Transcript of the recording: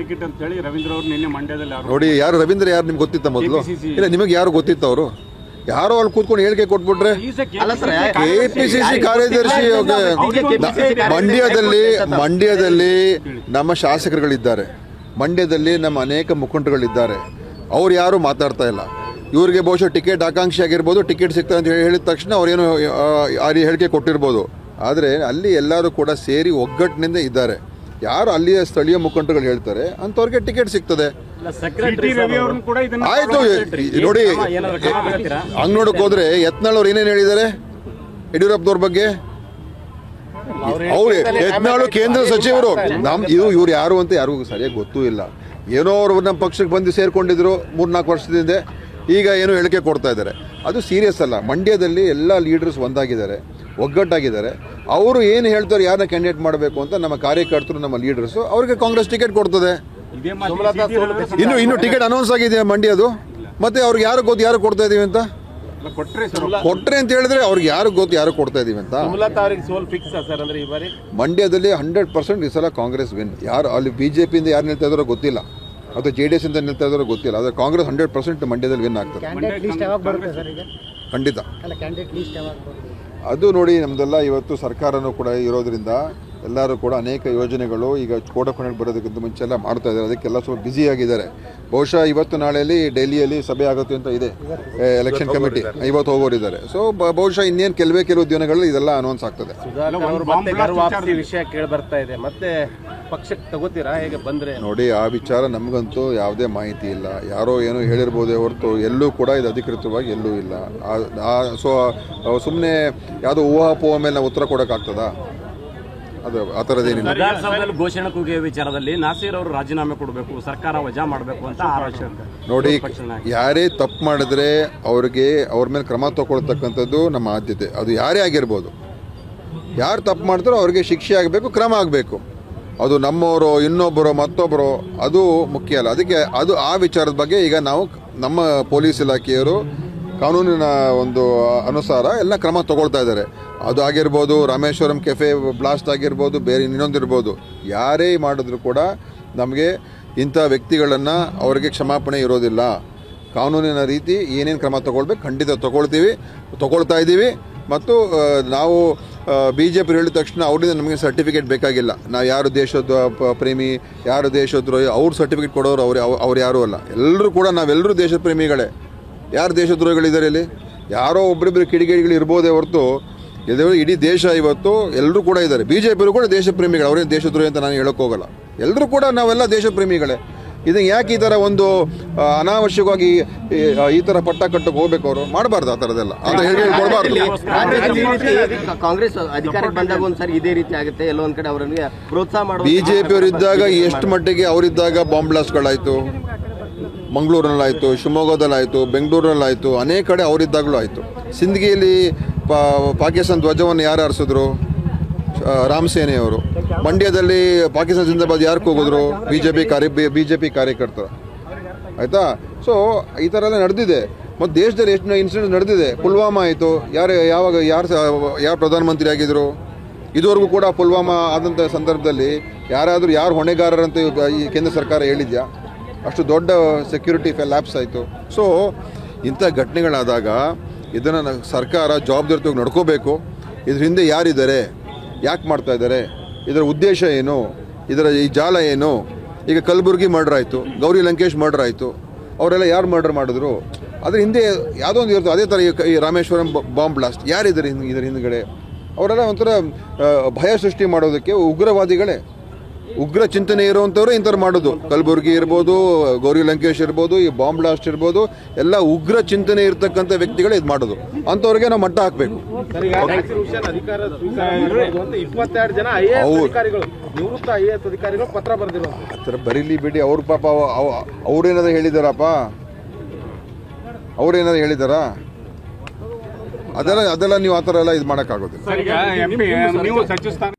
Ticket ಅಂತ ಹೇಳಿ ರವೀಂದ್ರ ಅವರು ನಿನ್ನೆ ಮಂಡ್ಯದಲ್ಲಿ ನೋಡಿ. ಯಾರು ರವೀಂದ್ರ ಯಾರು ನಿಮ್ಗೆ ಗೊತ್ತಿತ್ತ ಮೊದಲು? ಇಲ್ಲ, ನಿಮಗೆ ಯಾರು ಗೊತ್ತಿತ್ತ? ಅವರು ಯಾರೋ ಅಲ್ಲಿ ಕೂತ್ಕೊಂಡು ಹೇಳಿಕೆ ಕೊಟ್ಬಿಟ್ರೆ ಕೆಪಿಸಿಸಿ ಕಾರ್ಯದರ್ಶಿ ಮಂಡ್ಯದಲ್ಲಿ ನಮ್ಮ ಶಾಸಕರುಗಳಿದ್ದಾರೆ, ಮಂಡ್ಯದಲ್ಲಿ ನಮ್ಮ ಅನೇಕ ಮುಖಂಡರುಗಳಿದ್ದಾರೆ. ಅವ್ರು ಯಾರು ಮಾತಾಡ್ತಾ ಇಲ್ಲ. ಇವ್ರಿಗೆ ಬಹುಶಃ ಟಿಕೆಟ್ ಆಕಾಂಕ್ಷಿ ಆಗಿರ್ಬೋದು, ಟಿಕೆಟ್ ಸಿಗ್ತದೆ ಅಂತ ಹೇಳಿದ ತಕ್ಷಣ ಅವ್ರೇನು ಆ ಹೇಳಿಕೆ ಕೊಟ್ಟಿರ್ಬೋದು. ಆದರೆ ಅಲ್ಲಿ ಎಲ್ಲರೂ ಕೂಡ ಸೇರಿ ಒಗ್ಗಟ್ಟಿನಿಂದ ಇದ್ದಾರೆ. ಯಾರು ಅಲ್ಲಿಯ ಸ್ಥಳೀಯ ಮುಖಂಡರುಗಳು ಹೇಳ್ತಾರೆ ಅಂಥವ್ರಿಗೆ ಟಿಕೆಟ್ ಸಿಗ್ತದೆ. ಆಯ್ತು ನೋಡಿ, ಹಂಗ್ ನೋಡಕ್ ಹೋದ್ರೆ ಯತ್ನಾಳ್ ಅವ್ರು ಏನೇನು ಹೇಳಿದ್ದಾರೆ ಯಡಿಯೂರಪ್ಪನವ್ರ ಬಗ್ಗೆ? ಅವ್ರು ಯತ್ನಾಳು ಕೇಂದ್ರ ಸಚಿವರು, ಇವ್ರು ಯಾರು ಅಂತ ಯಾರಿಗೂ ಸರಿಯಾಗಿ ಗೊತ್ತೂ ಇಲ್ಲ. ಏನೋ ಅವರು ನಮ್ಮ ಪಕ್ಷಕ್ಕೆ ಬಂದು ಸೇರ್ಕೊಂಡಿದ್ರು 3-4 ವರ್ಷದಿಂದ, ಈಗ ಏನೋ ಹೇಳಿಕೆ ಕೊಡ್ತಾ ಇದ್ದಾರೆ. ಅದು ಸೀರಿಯಸ್ ಅಲ್ಲ. ಮಂಡ್ಯದಲ್ಲಿ ಎಲ್ಲ ಲೀಡರ್ಸ್ ಒಂದಾಗಿದ್ದಾರೆ, ಒಗ್ಗಟ್ಟಾಗಿದ್ದಾರೆ. ಅವರು ಏನು ಹೇಳ್ತಾರೆ ಯಾರನ್ನ ಕ್ಯಾಂಡಿಡೇಟ್ ಮಾಡಬೇಕು ಅಂತ ನಮ್ಮ ಕಾರ್ಯಕರ್ತರು, ನಮ್ಮ ಲೀಡರ್ಸು, ಅವ್ರಿಗೆ ಕಾಂಗ್ರೆಸ್ ಟಿಕೆಟ್ ಕೊಡ್ತದೆ. ಇನ್ನು ಟಿಕೆಟ್ ಅನೌನ್ಸ್ ಆಗಿದೆ ಮಂಡ್ಯದು. ಮತ್ತೆ ಅವ್ರಿಗೆ ಯಾರು ಗೊತ್ತು ಯಾರು ಕೊಡ್ತಾ ಇದೀವಿ ಅಂತ? ಕೊಟ್ರೆ ಅಂತ ಹೇಳಿದ್ರೆ ಅವ್ರಿಗೆ ಯಾರು ಗೊತ್ತು ಯಾರು ಕೊಡ್ತಾ ಇದೀವಿ ಅಂತ? ಮಂಡ್ಯದಲ್ಲಿ 100% ಈ ಸಲ ಕಾಂಗ್ರೆಸ್ ವಿನ್. ಯಾರು ಅಲ್ಲಿ ಬಿಜೆಪಿಯಿಂದ ಯಾರು ನಿಲ್ತಾ ಇದಾರೋ ಗೊತ್ತಿಲ್ಲ, ಅಥವಾ JDS ಇಂದ ನಿಲ್ತಾ ಇದಾರೋ ಗೊತ್ತಿಲ್ಲ. ಆದರೆ ಕಾಂಗ್ರೆಸ್ 100% ಮಂಡ್ಯದಲ್ಲಿ ವಿನ್ ಆಗ್ತದೆ ಖಂಡಿತ. ಅದು ನೋಡಿ, ನಮ್ದೆಲ್ಲ ಇವತ್ತು ಸರ್ಕಾರನೂ ಕೂಡ ಇರೋದ್ರಿಂದ ಎಲ್ಲರೂ ಕೂಡ ಅನೇಕ ಯೋಜನೆಗಳು ಈಗ ಕೋಟ ಕೊನೆಗೆ ಬರೋದಕ್ಕಿಂತ ಮುಂಚೆ ಎಲ್ಲ ಮಾಡ್ತಾ ಇದ್ದಾರೆ. ಅದಕ್ಕೆಲ್ಲ ಸ್ವಲ್ಪ ಬ್ಯುಸಿ ಆಗಿದ್ದಾರೆ. ಬಹುಶಃ ಇವತ್ತು ನಾಳೆಯಲ್ಲಿ ಡೆಲ್ಲಿಯಲ್ಲಿ ಸಭೆ ಆಗುತ್ತೆ ಅಂತ ಇದೆ. ಎಲೆಕ್ಷನ್ ಕಮಿಟಿ ಇವತ್ತು ಹೋಗೋರಿದ್ದಾರೆ. ಸೊ ಬಹುಶಃ ಇನ್ನೇನು ಕೆಲವು ದಿನಗಳಲ್ಲಿ ಇದೆಲ್ಲ ಅನೌನ್ಸ್ ಆಗ್ತದೆ. ವಿಷಯ ಕೇಳಿ ಬರ್ತಾ ಇದೆ, ಮತ್ತೆ ಪಕ್ಷಕ್ಕೆ ತಗೋತೀರಾ ಹೇಗೆ ಬಂದ್ರೆ? ನೋಡಿ, ಆ ವಿಚಾರ ನಮಗಂತೂ ಯಾವುದೇ ಮಾಹಿತಿ ಇಲ್ಲ. ಯಾರೋ ಏನೋ ಹೇಳಿರ್ಬೋದೇ ಹೊರತು ಎಲ್ಲೂ ಕೂಡ ಇದು ಅಧಿಕೃತವಾಗಿ ಎಲ್ಲೂ ಇಲ್ಲ. ಸೊ ಸುಮ್ಮನೆ ಯಾವುದೋ ಊಹಾಪೋಹ ಮೇಲೆ ನಾವು ಉತ್ತರ ಕೊಡೋಕ್ಕಾಗ್ತದಾ? ಅದು ಆ ಥರದ್ದೇನಿಲ್ಲ. ವಿಧಾನಸಭೆಯಲ್ಲಿ ಘೋಷಣೆ ಕೂಗುವ ವಿಚಾರದಲ್ಲಿ ನಾಸೀರ್ ಅವರು ರಾಜೀನಾಮೆ ಕೊಡಬೇಕು, ಸರ್ಕಾರ ವಜಾ ಮಾಡಬೇಕು ಅಂತ ಆರೋಪ. ನೋಡಿ, ಯಾರೇ ತಪ್ಪು ಮಾಡಿದ್ರೆ ಅವ್ರ ಮೇಲೆ ಕ್ರಮ ತಗೊಳ್ತಕ್ಕಂಥದ್ದು ನಮ್ಮ ಆದ್ಯತೆ. ಅದು ಯಾರೇ ಆಗಿರ್ಬೋದು. ಯಾರು ತಪ್ಪು ಮಾಡ್ತಾರೋ ಅವ್ರಿಗೆ ಶಿಕ್ಷೆ ಆಗಬೇಕು, ಕ್ರಮ ಆಗಬೇಕು. ಅದು ನಮ್ಮವರು, ಇನ್ನೊಬ್ಬರು, ಮತ್ತೊಬ್ಬರು, ಅದು ಮುಖ್ಯ ಅಲ್ಲ. ಅದಕ್ಕೆ ಆ ವಿಚಾರದ ಬಗ್ಗೆ ಈಗ ನಾವು ನಮ್ಮ ಪೊಲೀಸ್ ಇಲಾಖೆಯವರು ಕಾನೂನಿನ ಒಂದು ಅನುಸಾರ ಎಲ್ಲ ಕ್ರಮ ತಗೊಳ್ತಾ ಇದ್ದಾರೆ. ಅದು ಆಗಿರ್ಬೋದು, ರಾಮೇಶ್ವರಂ ಕೆಫೆ ಬ್ಲಾಸ್ಟ್ ಆಗಿರ್ಬೋದು, ಬೇರೆ ಇನ್ನೊಂದಿರ್ಬೋದು. ಯಾರೇ ಮಾಡಿದ್ರು ಕೂಡ ನಮಗೆ ಇಂಥ ವ್ಯಕ್ತಿಗಳನ್ನು ಅವರಿಗೆ ಕ್ಷಮಾಪಣೆ ಇರೋದಿಲ್ಲ. ಕಾನೂನಿನ ರೀತಿ ಏನೇನು ಕ್ರಮ ತಗೊಳ್ಬೇಕು ಖಂಡಿತ ತಗೊಳ್ತಾ ಇದ್ದೀವಿ. ಮತ್ತು ನಾವು BJP ಹೇಳಿದ ತಕ್ಷಣ ಅವರಿಂದ ನಮಗೆ ಸರ್ಟಿಫಿಕೇಟ್ ಬೇಕಾಗಿಲ್ಲ. ನಾವು ಯಾರು ದೇಶದ ಪ್ರೇಮಿ, ಯಾರು ದೇಶದ್ರೋಹಿ, ಅವ್ರು ಸರ್ಟಿಫಿಕೇಟ್ ಕೊಡೋರು ಅವ್ರು ಯಾರೂ ಅಲ್ಲ. ಎಲ್ಲರೂ ಕೂಡ ನಾವೆಲ್ಲರೂ ದೇಶ ಪ್ರೇಮಿಗಳೇ. ಯಾರು ದೇಶದ್ರೋಹಿಗಳಿದ್ದಾರೆ ಇಲ್ಲಿ? ಯಾರೋ ಒಬ್ಬರಿಬ್ಬರು ಕಿಡಿಗೇಡಿಗಳು ಇರ್ಬೋದೇ ಹೊರತು ಇಡೀ ದೇಶ ಇವತ್ತು ಎಲ್ಲರೂ ಕೂಡ ಇದ್ದಾರೆ. BJP ಕೂಡ ದೇಶ ಪ್ರೇಮಿಗಳು, ಅವ್ರೇನು ದೇಶದ್ರೋಹಿ ಅಂತ ನಾನು ಹೇಳೋಕೆ ಹೋಗಲ್ಲ. ಎಲ್ಲರೂ ಕೂಡ ನಾವೆಲ್ಲ ದೇಶ ಪ್ರೇಮಿಗಳೇ. ಇದನ್ನು ಯಾಕೆ ಈ ಥರ ಒಂದು ಅನಾವಶ್ಯಕವಾಗಿ ಈ ಥರ ಪಟ್ಟ ಕಟ್ಟಕ್ಕೆ ಹೋಗ್ಬೇಕು? ಅವರು ಮಾಡಬಾರ್ದು ಆ ಥರದೆಲ್ಲ. ಅದು ಹೇಳ್ಕೊಡ್ಬಾರ್ದು. ಕಾಂಗ್ರೆಸ್ ಅಧಿಕಾರಕ್ಕೆ ಬಂದಾಗ ಒಂದ್ಸರಿ ಇದೇ ರೀತಿ ಆಗುತ್ತೆ, ಎಲ್ಲೊಂದ್ ಕಡೆ ಅವರಿಗೆ ಪ್ರೋತ್ಸಾಹ ಮಾಡೋದು. BJP ಅವರಿದ್ದಾಗ ಎಷ್ಟು ಮಟ್ಟಿಗೆ ಅವರಿದ್ದಾಗ ಬಾಂಬ್ ಬ್ಲಾಸ್ಟ್ಗಳಾಯಿತು, ಮಂಗಳೂರಿನಲ್ಲಾಯಿತು, ಶಿವಮೊಗ್ಗದಲ್ಲಾಯಿತು, ಬೆಂಗಳೂರಿನಲ್ಲಾಯಿತು, ಅನೇಕ ಕಡೆ ಅವರಿದ್ದಾಗಲೂ ಆಯಿತು. ಸಿಂದಗಿಯಲ್ಲಿ ಪಾಕಿಸ್ತಾನ ಧ್ವಜವನ್ನು ಯಾರು ಹಾರಿಸಿದ್ರು? ರಾಮ್ ಸೇನೆಯವರು. ಮಂಡ್ಯದಲ್ಲಿ ಪಾಕಿಸ್ತಾನ ಜಿಂದಾಬಾದ್ ಯಾರು ಕೂಗಿದ್ರು? ಬಿಜೆಪಿ ಕಾರ್ಯಕರ್ತರು. ಆಯಿತಾ? ಸೊ ಈ ಥರ ಎಲ್ಲ ನಡೆದಿದೆ. ಮತ್ತು ದೇಶದಲ್ಲಿ ಎಷ್ಟು ಇನ್ಸಿಡೆಂಟ್ ನಡೆದಿದೆ. ಪುಲ್ವಾಮಾ ಆಯಿತು, ಯಾರು ಪ್ರಧಾನಮಂತ್ರಿ ಆಗಿದ್ರು? ಇದುವರೆಗೂ ಕೂಡ ಪುಲ್ವಾಮಾ ಆದಂಥ ಸಂದರ್ಭದಲ್ಲಿ ಯಾರು ಹೊಣೆಗಾರರಂತ ಈ ಕೇಂದ್ರ ಸರ್ಕಾರ ಹೇಳಿದ್ಯಾ? ಅಷ್ಟು ದೊಡ್ಡ ಸೆಕ್ಯೂರಿಟಿ ಲ್ಯಾಪ್ಸ್ ಆಯಿತು. ಸೊ ಇಂಥ ಘಟನೆಗಳಾದಾಗ ಇದನ್ನು ಸರ್ಕಾರ ಜವಾಬ್ದಾರಿಯಾಗಿ ನಡ್ಕೋಬೇಕು. ಇದ್ರ ಹಿಂದೆ ಯಾರಿದ್ದಾರೆ, ಯಾಕೆ ಮಾಡ್ತಾ ಇದ್ದಾರೆ, ಇದರ ಉದ್ದೇಶ ಏನು, ಈ ಜಾಲ ಏನು? ಈಗ ಕಲಬುರ್ಗಿ ಮರ್ಡರ್ ಆಯಿತು, ಗೌರಿ ಲಂಕೇಶ್ ಮರ್ಡರ್ ಆಯಿತು, ಅವರೆಲ್ಲ ಯಾರು ಮರ್ಡರ್ ಮಾಡಿದ್ರು? ಅದ್ರ ಹಿಂದೆ ಯಾವುದೋ ಒಂದು ಇರ್ತದೆ. ಅದೇ ಥರ ಈ ರಾಮೇಶ್ವರಂ ಬಾಂಬ್ ಬ್ಲಾಸ್ಟ್ ಯಾರಿದ್ದಾರೆ ಇದರ ಹಿಂದ್ಗಡೆ? ಅವರೆಲ್ಲ ಒಂಥರ ಭಯ ಸೃಷ್ಟಿ ಮಾಡೋದಕ್ಕೆ ಉಗ್ರವಾದಿಗಳೇ, ಉಗ್ರ ಚಿಂತನೆ ಇರುವಂಥವ್ರು ಇಂಥವ್ರು ಮಾಡೋದು. ಕಲಬುರ್ಗಿ ಇರ್ಬೋದು, ಗೌರಿ ಲಂಕೇಶ್ ಇರ್ಬೋದು, ಈ ಬಾಂಬ್ ಬ್ಲಾಸ್ಟ್ ಇರ್ಬೋದು, ಎಲ್ಲ ಉಗ್ರ ಚಿಂತನೆ ಇರ್ತಕ್ಕಂಥ ವ್ಯಕ್ತಿಗಳೇ ಇದು ಮಾಡೋದು. ಅಂಥವ್ರಿಗೆ ನಾವು ಮಟ್ಟ ಹಾಕಬೇಕು. 22 ಜನ ನಿವೃತ್ತ IAS ಅಧಿಕಾರಿಗಳು ಪತ್ರ ಬರೆದಿರೋ ಆ ಥರ ಬರೀಲಿ ಬಿಡಿ. ಅವ್ರ ಪಾಪ ಅವ್ರೇನಾದ್ರು ಹೇಳಿದಾರಪ್ಪ? ಅವ್ರೇನಾದ್ರು ಹೇಳಿದಾರಾ? ಅದೆಲ್ಲ ನೀವು ಆ ಥರ ಎಲ್ಲ ಇದು ಮಾಡೋಕ್ಕಾಗೋದಿಲ್ಲ.